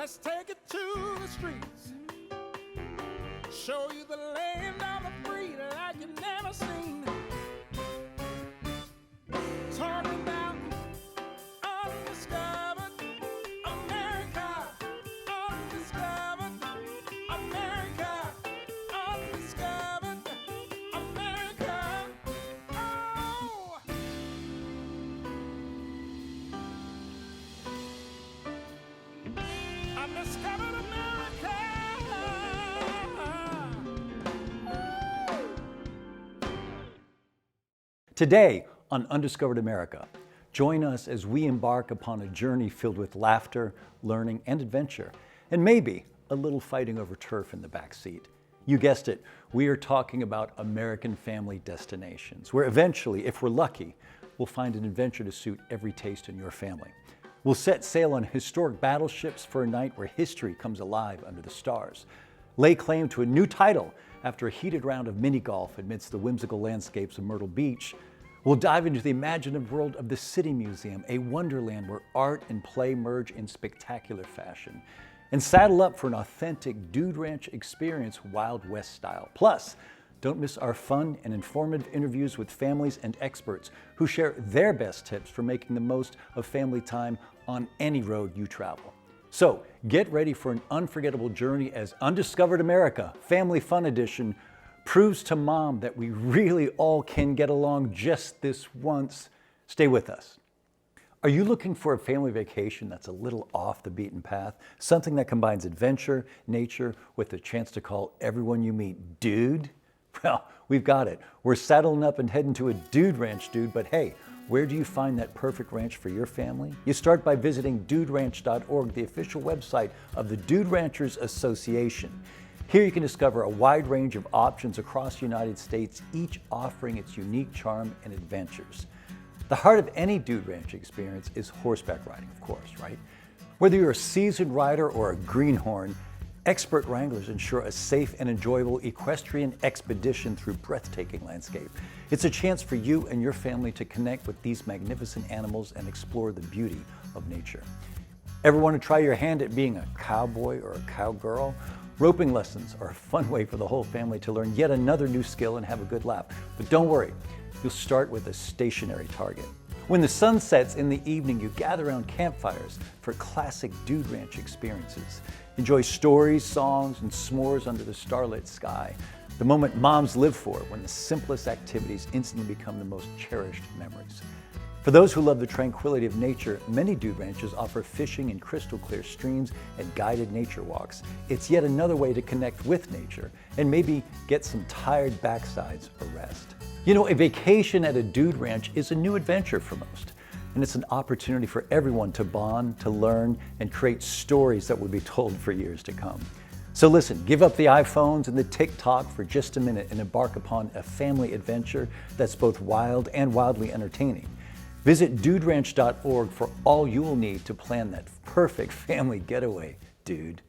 Let's take it to the streets. Show you the land of the free like you never seen. Talking about undiscovered America. Undiscovered America. Undiscovered America. Oh! Undiscovered America. Today on Undiscovered America, join us as we embark upon a journey filled with laughter, learning, and adventure, and maybe a little fighting over turf in the back seat. You guessed it, we are talking about American family destinations, where eventually, if we're lucky, we'll find an adventure to suit every taste in your family. We'll set sail on historic battleships for a night where history comes alive under the stars. Lay claim to a new title after a heated round of mini golf amidst the whimsical landscapes of Myrtle Beach. We'll dive into the imaginative world of the City Museum, a wonderland where art and play merge in spectacular fashion. And saddle up for an authentic Dude Ranch experience, Wild West style. Plus, don't miss our fun and informative interviews with families and experts who share their best tips for making the most of family time on any road you travel. So get ready for an unforgettable journey as Undiscovered America, Family Fun Edition, proves to Mom that we really all can get along just this once. Stay with us. Are you looking for a family vacation that's a little off the beaten path? Something that combines adventure, nature, with the chance to call everyone you meet dude? Well, we've got it. We're saddling up and heading to a dude ranch, dude. But hey, where do you find that perfect ranch for your family? You start by visiting duderanch.org, the official website of the Dude Ranchers Association. Here you can discover a wide range of options across the United States, each offering its unique charm and adventures. The heart of any Dude Ranch experience is horseback riding, of course, right? Whether you're a seasoned rider or a greenhorn, expert wranglers ensure a safe and enjoyable equestrian expedition through breathtaking landscape. It's a chance for you and your family to connect with these magnificent animals and explore the beauty of nature. Ever want to try your hand at being a cowboy or a cowgirl? Roping lessons are a fun way for the whole family to learn yet another new skill and have a good laugh. But don't worry, you'll start with a stationary target. When the sun sets in the evening, you gather around campfires for classic Dude Ranch experiences. Enjoy stories, songs, and s'mores under the starlit sky. The moment moms live for, when the simplest activities instantly become the most cherished memories. For those who love the tranquility of nature, many Dude Ranches offer fishing in crystal clear streams and guided nature walks. It's yet another way to connect with nature and maybe get some tired backsides a rest. You know, a vacation at a Dude Ranch is a new adventure for most, and it's an opportunity for everyone to bond, to learn, and create stories that will be told for years to come. So listen, give up the iPhones and the TikTok for just a minute and embark upon a family adventure that's both wild and wildly entertaining. Visit duderanch.org for all you will need to plan that perfect family getaway, dude.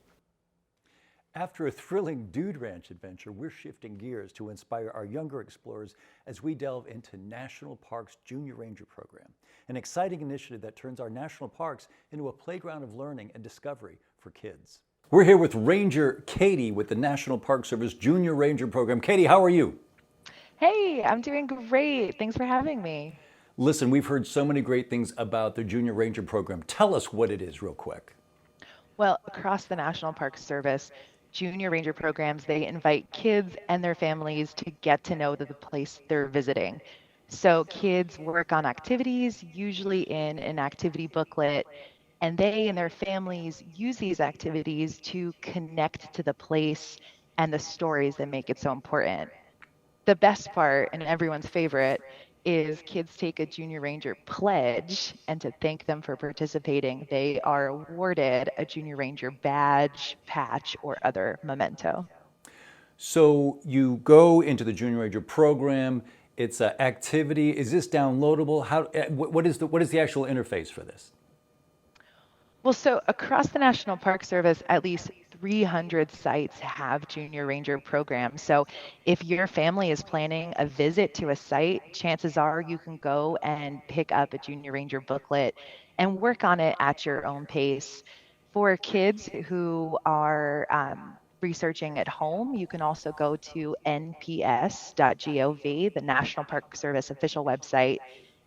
After a thrilling Dude Ranch adventure, we're shifting gears to inspire our younger explorers as we delve into National Parks Junior Ranger Program, an exciting initiative that turns our national parks into a playground of learning and discovery for kids. We're here with Ranger Katie with the National Park Service Junior Ranger Program. Katie, how are you? Hey, I'm doing great. Thanks for having me. Listen, we've heard so many great things about the Junior Ranger Program. Tell us what it is real quick. Well, across the National Park Service, Junior Ranger programs, they invite kids and their families to get to know the place they're visiting. So kids work on activities, usually in an activity booklet, and they and their families use these activities to connect to the place and the stories that make it so important. The best part, and everyone's favorite, is kids take a Junior Ranger pledge, and to thank them for participating, they are awarded a Junior Ranger badge, patch, or other memento. So you go into the Junior Ranger program. It's an activity. Is this downloadable? What is the actual interface for this? Well, so across the National Park Service, at least 300 sites have Junior Ranger programs. So if your family is planning a visit to a site, chances are you can go and pick up a Junior Ranger booklet and work on it at your own pace. For kids who are researching at home, you can also go to nps.gov, the National Park Service official website,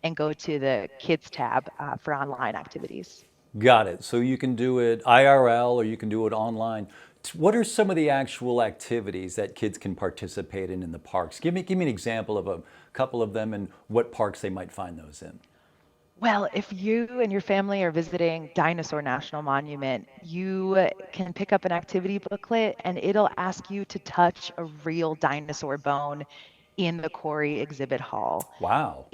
and go to the Kids tab for online activities. Got it. So you can do it IRL or you can do it online. What are some of the actual activities that kids can participate in the parks? Give me an example of a couple of them and what parks they might find those in. Well, if you and your family are visiting Dinosaur National Monument, you can pick up an activity booklet and it'll ask you to touch a real dinosaur bone in the Corey exhibit hall. Wow.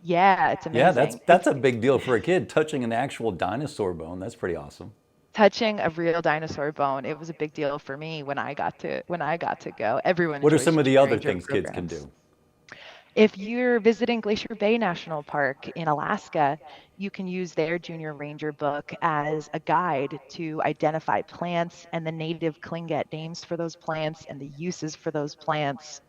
Yeah, it's Yeah, amazing. that's a big deal for a kid touching an actual dinosaur bone. That's pretty awesome. Touching a real dinosaur bone, it was a big deal for me when I got to go. Everyone What are enjoys some of the Junior other Ranger things kids can programs. do? If you're visiting Glacier Bay National Park in Alaska, you can use their Junior Ranger book as a guide to identify plants and the native Tlingit names for those plants and the uses for those plants.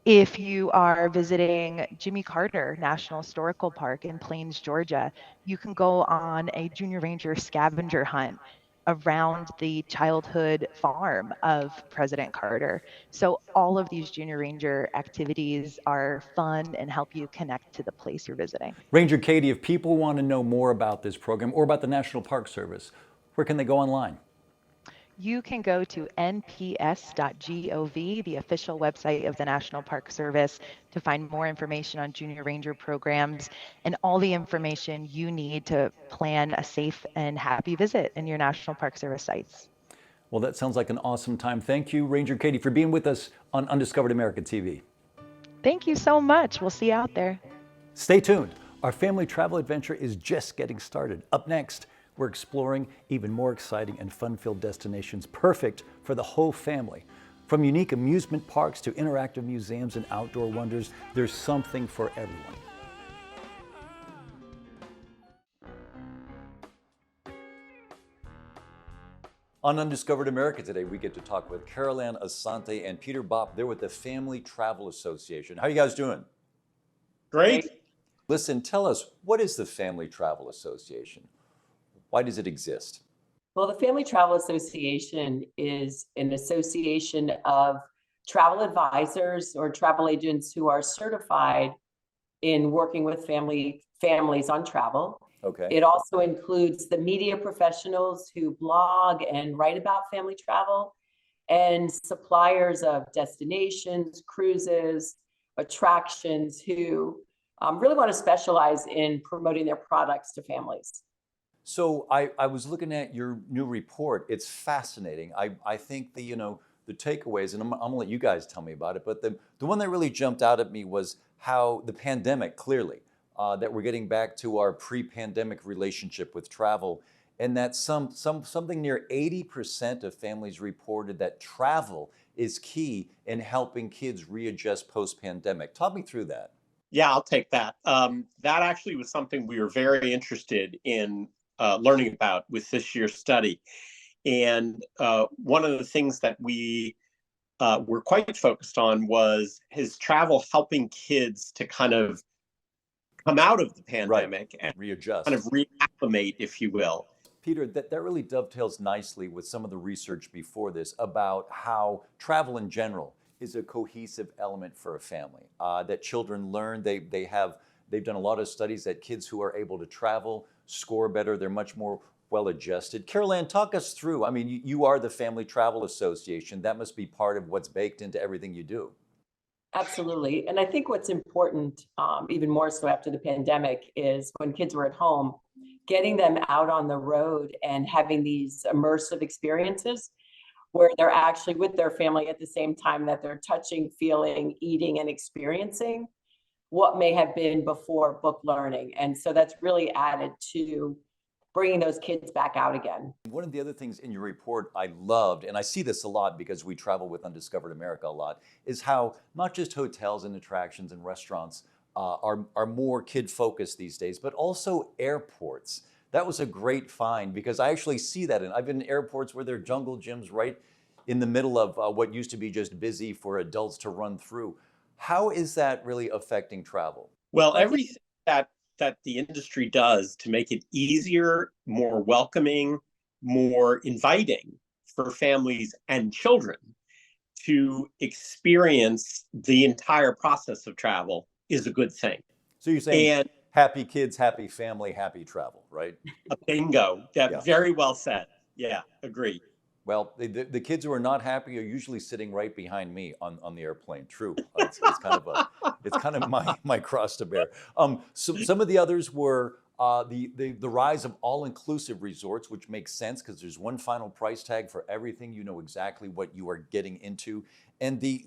If you are visiting Jimmy Carter National Historical Park in Plains, Georgia, you can go on a Junior Ranger scavenger hunt around the childhood farm of President Carter. So all of these Junior Ranger activities are fun and help you connect to the place you're visiting. Ranger Katie, if people want to know more about this program or about the National Park Service, where can they go online? You can go to nps.gov, the official website of the National Park Service, to find more information on Junior Ranger programs and all the information you need to plan a safe and happy visit in your National Park Service sites. Well, that sounds like an awesome time. Thank you, Ranger Katie, for being with us on Undiscovered America TV. Thank you so much. We'll see you out there. Stay tuned. Our family travel adventure is just getting started. Up next, we're exploring even more exciting and fun-filled destinations perfect for the whole family. From unique amusement parks to interactive museums and outdoor wonders, there's something for everyone. On Undiscovered America today, we get to talk with Carol Ann Asante and Peter Bopp. They're with the Family Travel Association. How are you guys doing? Great. Listen, tell us, what is the Family Travel Association? Why does it exist? Well, the Family Travel Association is an association of travel advisors or travel agents who are certified in working with families on travel. Okay. It also includes the media professionals who blog and write about family travel, and suppliers of destinations, cruises, attractions who really want to specialize in promoting their products to families. So I was looking at your new report. It's fascinating. I think the takeaways, and I'm gonna let you guys tell me about it, but the one that really jumped out at me was how the pandemic, clearly, that we're getting back to our pre-pandemic relationship with travel, and that something near 80% of families reported that travel is key in helping kids readjust post-pandemic. Talk me through that. Yeah, I'll take that. That actually was something we were very interested in learning about with this year's study. And one of the things that we were quite focused on was his travel helping kids to kind of come out of the pandemic and Readjust. kind of reacclimate, if you will. Peter, that really dovetails nicely with some of the research before this about how travel in general is a cohesive element for a family. That children learn, they've done a lot of studies that kids who are able to travel score better, they're much more well-adjusted. Carol Ann, talk us through, I mean, you are the Family Travel Association. That must be part of what's baked into everything you do. Absolutely. And I think what's important, even more so after the pandemic, is when kids were at home, getting them out on the road and having these immersive experiences where they're actually with their family at the same time that they're touching, feeling, eating, and experiencing what may have been before book learning. And so that's really added to bringing those kids back out again. One of the other things in your report I loved, and I see this a lot because we travel with Undiscovered America a lot, is how not just hotels and attractions and restaurants are more kid-focused these days, but also airports. That was a great find because I actually see that. I've been in airports where there are jungle gyms right in the middle of what used to be just busy for adults to run through. How is that really affecting travel? Well, everything that the industry does to make it easier, more welcoming, more inviting for families and children to experience the entire process of travel is a good thing. So you're saying And happy kids, happy family, happy travel, right? a bingo. Yeah, Yeah. very well said. Yeah, agree. Well, the kids who are not happy are usually sitting right behind me on the airplane. True, it's kind of my cross to bear. Some of the others were the rise of all-inclusive resorts, which makes sense because there's one final price tag for everything. You know exactly what you are getting into. And the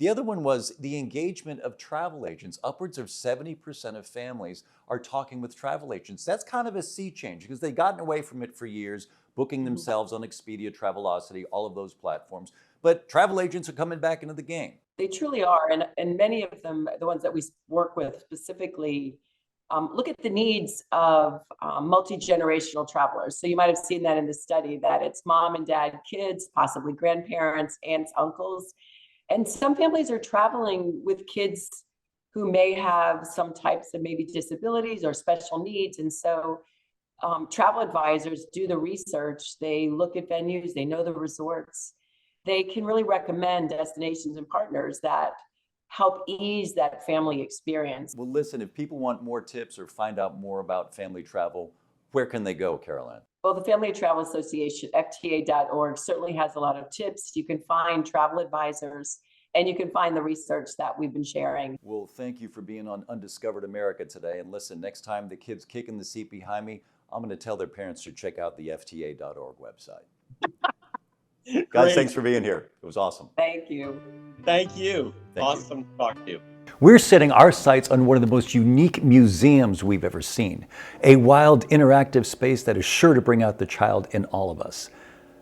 other one was the engagement of travel agents. Upwards of 70% of families are talking with travel agents. That's kind of a sea change because they've gotten away from it for years, booking themselves on Expedia, Travelocity, all of those platforms. But travel agents are coming back into the game. They truly are. And many of them, the ones that we work with specifically, look at the needs of multi-generational travelers. So you might have seen that in the study that it's mom and dad, kids, possibly grandparents, aunts, uncles. And some families are traveling with kids who may have some types of maybe disabilities or special needs. And so travel advisors do the research, they look at venues, they know the resorts, they can really recommend destinations and partners that help ease that family experience. Well, listen, if people want more tips or find out more about family travel, where can they go, Caroline? Well, the Family Travel Association, FTA.org, certainly has a lot of tips. You can find travel advisors and you can find the research that we've been sharing. Well, thank you for being on Undiscovered America today. And listen, next time the kid's kicking the seat behind me, I'm going to tell their parents to check out the FTA.org website. Guys, thanks for being here. It was awesome. Thank you. Thank you. Thank Awesome to talk to you. We're setting our sights on one of the most unique museums we've ever seen, a wild, interactive space that is sure to bring out the child in all of us.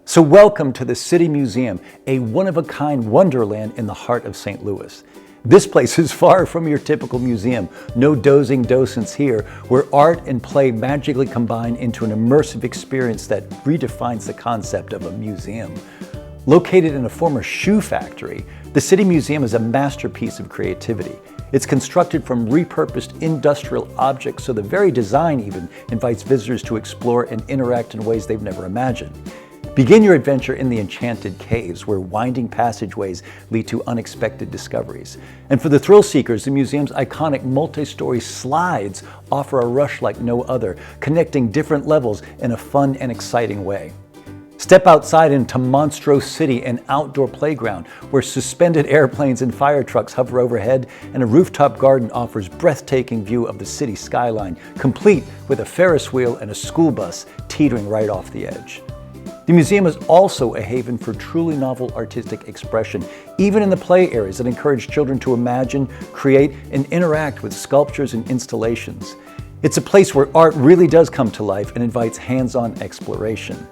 So welcome to the City Museum, a one-of-a-kind wonderland in the heart of St. Louis. This place is far from your typical museum. No dozing docents here, where art and play magically combine into an immersive experience that redefines the concept of a museum. Located in a former shoe factory, the City Museum is a masterpiece of creativity. It's constructed from repurposed industrial objects, so the very design even invites visitors to explore and interact in ways they've never imagined. Begin your adventure in the enchanted caves, where winding passageways lead to unexpected discoveries. And for the thrill seekers, the museum's iconic multi-story slides offer a rush like no other, connecting different levels in a fun and exciting way. Step outside into Monstro City, an outdoor playground where suspended airplanes and fire trucks hover overhead, and a rooftop garden offers breathtaking view of the city skyline, complete with a Ferris wheel and a school bus teetering right off the edge. The museum is also a haven for truly novel artistic expression, even in the play areas that encourage children to imagine, create, and interact with sculptures and installations. It's a place where art really does come to life and invites hands-on exploration.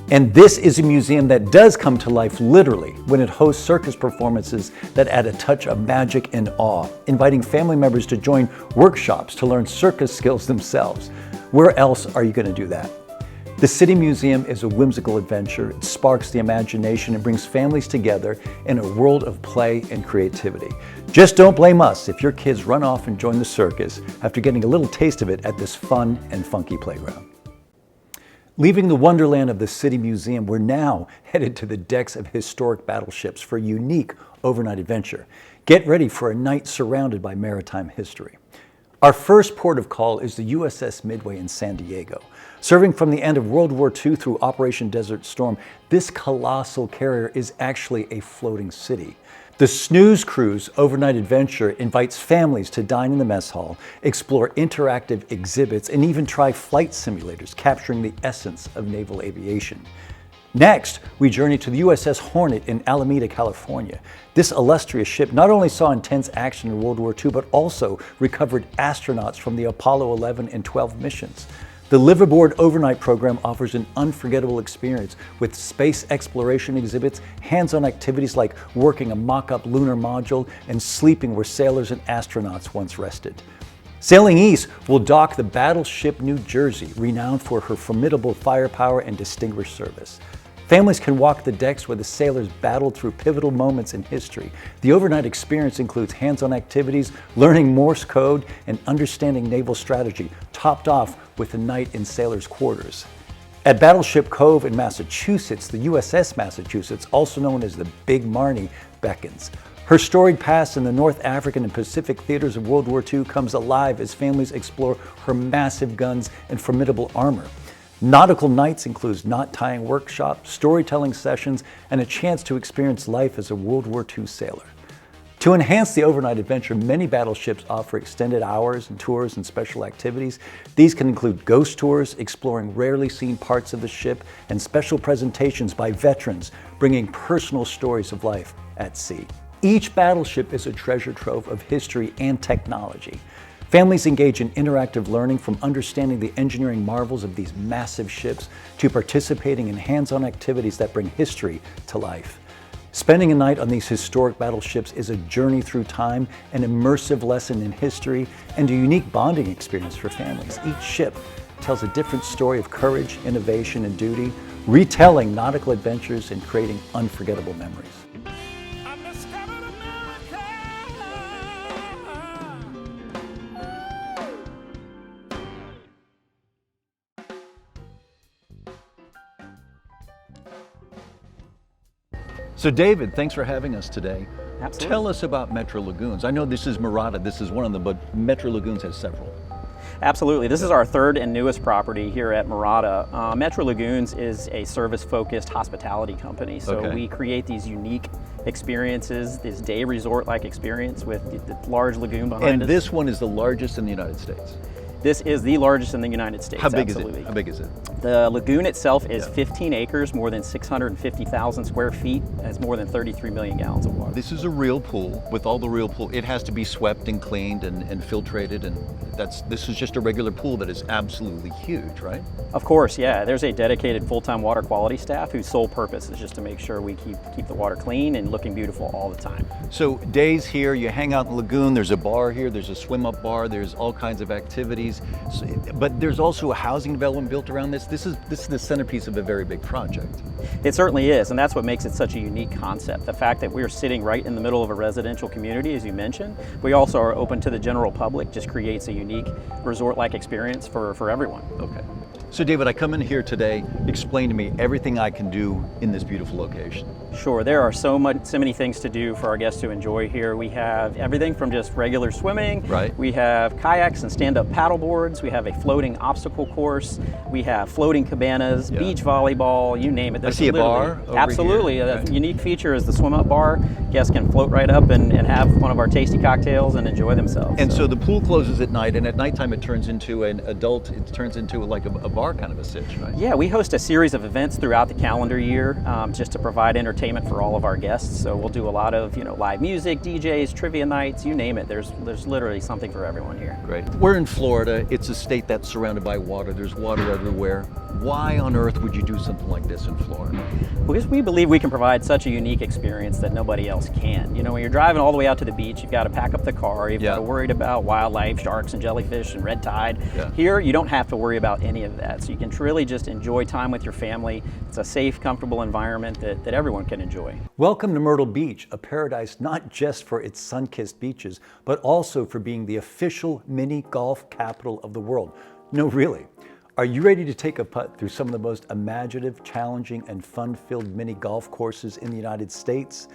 And this is a museum that does come to life literally when it hosts circus performances that add a touch of magic and awe, inviting family members to join workshops to learn circus skills themselves. Where else are you going to do that? The City Museum is a whimsical adventure. It sparks the imagination and brings families together in a world of play and creativity. Just don't blame us if your kids run off and join the circus after getting a little taste of it at this fun and funky playground. Leaving the wonderland of the City Museum, we're now headed to the decks of historic battleships for a unique overnight adventure. Get ready for a night surrounded by maritime history. Our first port of call is the USS Midway in San Diego. Serving from the end of World War II through Operation Desert Storm, this colossal carrier is actually a floating city. The Snooze Cruise overnight adventure invites families to dine in the mess hall, explore interactive exhibits, and even try flight simulators, capturing the essence of naval aviation. Next, we journey to the USS Hornet in Alameda, California. This illustrious ship not only saw intense action in World War II, but also recovered astronauts from the Apollo 11 and 12 missions. The Live Aboard overnight program offers an unforgettable experience with space exploration exhibits, hands-on activities like working a mock-up lunar module, and sleeping where sailors and astronauts once rested. Sailing east, we'll dock the Battleship New Jersey, renowned for her formidable firepower and distinguished service. Families can walk the decks where the sailors battled through pivotal moments in history. The overnight experience includes hands-on activities, learning Morse code, and understanding naval strategy, topped off with a night in sailors' quarters. At Battleship Cove in Massachusetts, the USS Massachusetts, also known as the Big Marnie, beckons. Her storied past in the North African and Pacific theaters of World War II comes alive as families explore her massive guns and formidable armor. Nautical nights includes knot tying workshops, storytelling sessions, and a chance to experience life as a World War II sailor. To enhance the overnight adventure, many battleships offer extended hours and tours and special activities. These can include ghost tours, exploring rarely seen parts of the ship, and special presentations by veterans, bringing personal stories of life at sea. Each battleship is a treasure trove of history and technology. Families engage in interactive learning, from understanding the engineering marvels of these massive ships to participating in hands-on activities that bring history to life. Spending a night on these historic battleships is a journey through time, an immersive lesson in history, and a unique bonding experience for families. Each ship tells a different story of courage, innovation, and duty, retelling nautical adventures and creating unforgettable memories. Undiscovered America. So David, thanks for having us today. Absolutely. Tell us about Metro Lagoons. I know this is Murata, this is one of them, but Metro Lagoons has several. Absolutely. This is our third and newest property here at Murata. Metro Lagoons is a service-focused hospitality company. So Okay. we create these unique experiences, this day resort-like experience with the large lagoon behind And us. this one is the largest in the United States. This is the largest in the United States. How big absolutely. is it? How big is it? The lagoon itself is Yeah. 15 acres, more than 650,000 square feet, has more than 33 million gallons of water. This is a real pool. With all the real pool, it has to be swept and cleaned and filtrated, and this is just a regular pool that is absolutely huge, right? Of course, yeah. There's a dedicated full-time water quality staff whose sole purpose is just to make sure we keep the water clean and looking beautiful all the time. So days here, you hang out in the lagoon, there's a bar here, there's a swim-up bar, there's all kinds of activities. But there's also a housing development built around this. This is the centerpiece of a very big project. It certainly is, and that's what makes it such a unique concept. The fact that we're sitting right in the middle of a residential community, as you mentioned. We also are open to the general public, just creates a unique resort-like experience for everyone. Okay. So David, I come in here today, explain to me everything I can do in this beautiful location. Sure, there are so many things to do for our guests to enjoy here. We have everything from just regular swimming. Right. We have kayaks and stand-up paddle boards. We have a floating obstacle course. We have floating cabanas, Yeah. beach volleyball, you name it. I see a literally- bar over Absolutely. here. The Right. unique feature is the swim-up bar. Guests can float right up and have one of our tasty cocktails and enjoy themselves. And so the pool closes at night, and at nighttime it turns into it turns into like a bar kind of a sitch, right? Yeah, we host a series of events throughout the calendar year just to provide entertainment for all of our guests. So we'll do a lot of live music, DJs, trivia nights, you name it. There's literally something for everyone here. Great. We're in Florida. It's a state that's surrounded by water. There's water everywhere. Why on earth would you do something like this in Florida? Because we believe we can provide such a unique experience that nobody else can. When you're driving all the way out to the beach, you've got to pack up the car, you've got to worry about wildlife, sharks and jellyfish and red tide. Yeah. Here, you don't have to worry about any of that. So you can really just enjoy time with your family. It's a safe, comfortable environment that everyone can enjoy. Welcome to Myrtle Beach, a paradise not just for its sun-kissed beaches, but also for being the official mini golf capital of the world. No, really. Are you ready to take a putt through some of the most imaginative, challenging, and fun-filled mini golf courses in the United States?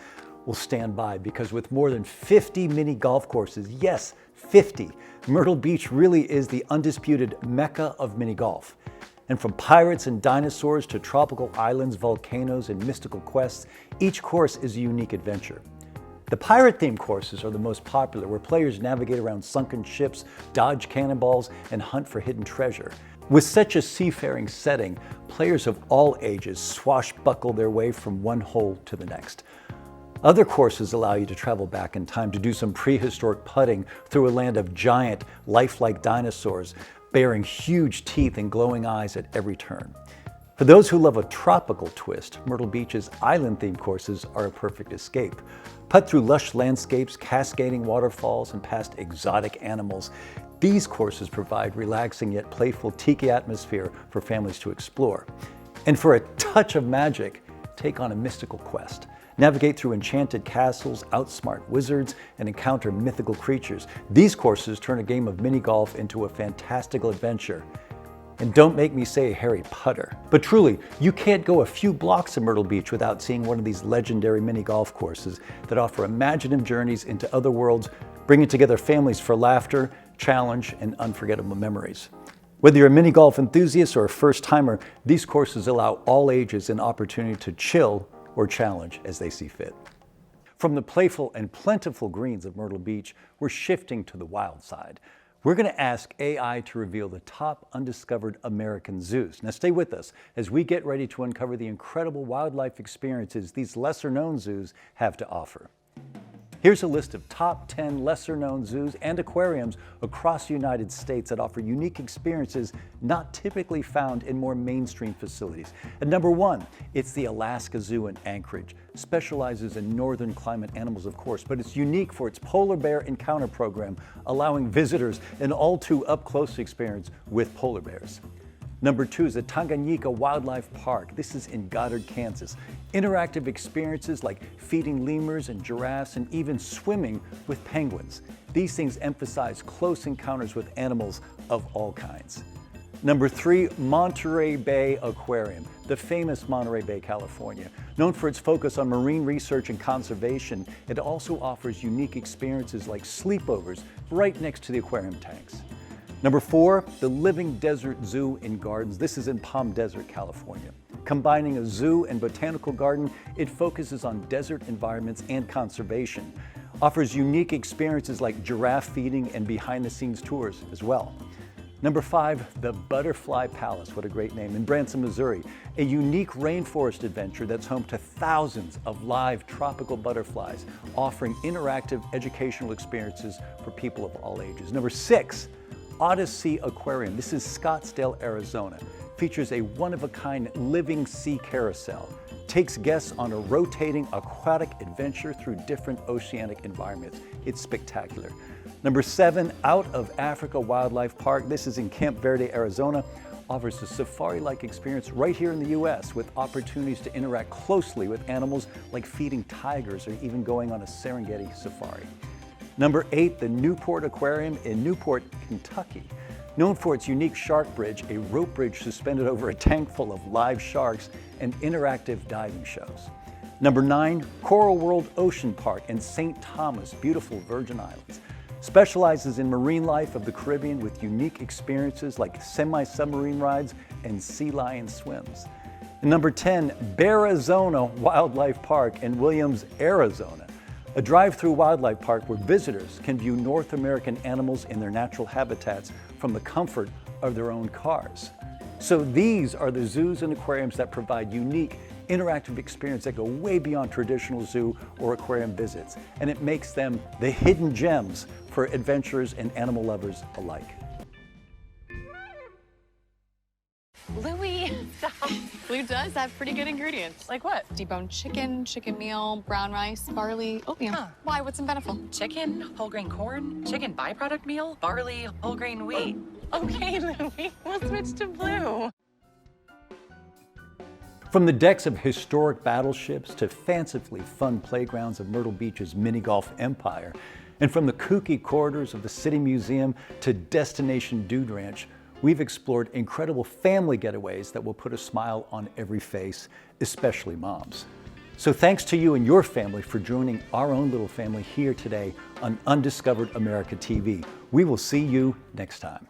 Well, stand by, because with more than 50 mini golf courses, yes, 50, Myrtle Beach really is the undisputed mecca of mini golf. And from pirates and dinosaurs to tropical islands, volcanoes, and mystical quests, each course is a unique adventure. The pirate-themed courses are the most popular, where players navigate around sunken ships, dodge cannonballs, and hunt for hidden treasure. With such a seafaring setting, players of all ages swashbuckle their way from one hole to the next. Other courses allow you to travel back in time to do some prehistoric putting through a land of giant, lifelike dinosaurs, bearing huge teeth and glowing eyes at every turn. For those who love a tropical twist, Myrtle Beach's island-themed courses are a perfect escape. Putt through lush landscapes, cascading waterfalls, and past exotic animals. These courses provide relaxing yet playful tiki atmosphere for families to explore. And for a touch of magic, take on a mystical quest. Navigate through enchanted castles, outsmart wizards, and encounter mythical creatures. These courses turn a game of mini golf into a fantastical adventure. And don't make me say Harry Potter. But truly, you can't go a few blocks of Myrtle Beach without seeing one of these legendary mini golf courses that offer imaginative journeys into other worlds, bringing together families for laughter, challenge, and unforgettable memories. Whether you're a mini golf enthusiast or a first-timer, these courses allow all ages an opportunity to chill or challenge as they see fit. From the playful and plentiful greens of Myrtle Beach, we're shifting to the wild side. We're going to ask AI to reveal the top undiscovered American zoos. Now stay with us as we get ready to uncover the incredible wildlife experiences these lesser-known zoos have to offer. Here's a list of top 10 lesser-known zoos and aquariums across the United States that offer unique experiences not typically found in more mainstream facilities. At number 1, it's the Alaska Zoo in Anchorage. Specializes in northern climate animals, of course, but it's unique for its polar bear encounter program, allowing visitors an all-too up-close experience with polar bears. Number 2 is the Tanganyika Wildlife Park. This is in Goddard, Kansas. Interactive experiences like feeding lemurs and giraffes and even swimming with penguins. These things emphasize close encounters with animals of all kinds. Number 3, Monterey Bay Aquarium, the famous Monterey Bay, California. Known for its focus on marine research and conservation, it also offers unique experiences like sleepovers right next to the aquarium tanks. Number 4, the Living Desert Zoo in Gardens. This is in Palm Desert, California. Combining a zoo and botanical garden, it focuses on desert environments and conservation. Offers unique experiences like giraffe feeding and behind-the-scenes tours as well. Number 5, the Butterfly Palace, what a great name, in Branson, Missouri. A unique rainforest adventure that's home to thousands of live tropical butterflies, offering interactive educational experiences for people of all ages. Number 6, Odyssey Aquarium. This is Scottsdale, Arizona. Features a one-of-a-kind living sea carousel. Takes guests on a rotating aquatic adventure through different oceanic environments. It's spectacular. Number 7, Out of Africa Wildlife Park. This is in Camp Verde, Arizona. Offers a safari-like experience right here in the U.S. with opportunities to interact closely with animals like feeding tigers or even going on a Serengeti safari. Number 8, the Newport Aquarium in Newport, Kentucky. Known for its unique shark bridge, a rope bridge suspended over a tank full of live sharks, and interactive diving shows. Number 9, Coral World Ocean Park in St. Thomas, beautiful Virgin Islands. Specializes in marine life of the Caribbean with unique experiences like semi-submarine rides and sea lion swims. And number 10, Bearizona Wildlife Park in Williams, Arizona. A drive-through wildlife park where visitors can view North American animals in their natural habitats from the comfort of their own cars. So these are the zoos and aquariums that provide unique, interactive experiences that go way beyond traditional zoo or aquarium visits, and it makes them the hidden gems for adventurers and animal lovers alike. Louis, stop. Blue does have pretty good ingredients. Like what? Deboned chicken, chicken meal, brown rice, barley, oatmeal. Huh. Why? What's in Beneful? Chicken, whole grain corn, chicken byproduct meal, barley, whole grain wheat. Okay, Louis, we'll switch to Blue. From the decks of historic battleships to fancifully fun playgrounds of Myrtle Beach's mini golf empire, and from the kooky corridors of the City Museum to Destination Dude Ranch, we've explored incredible family getaways that will put a smile on every face, especially moms. So thanks to you and your family for joining our own little family here today on Undiscovered America TV. We will see you next time.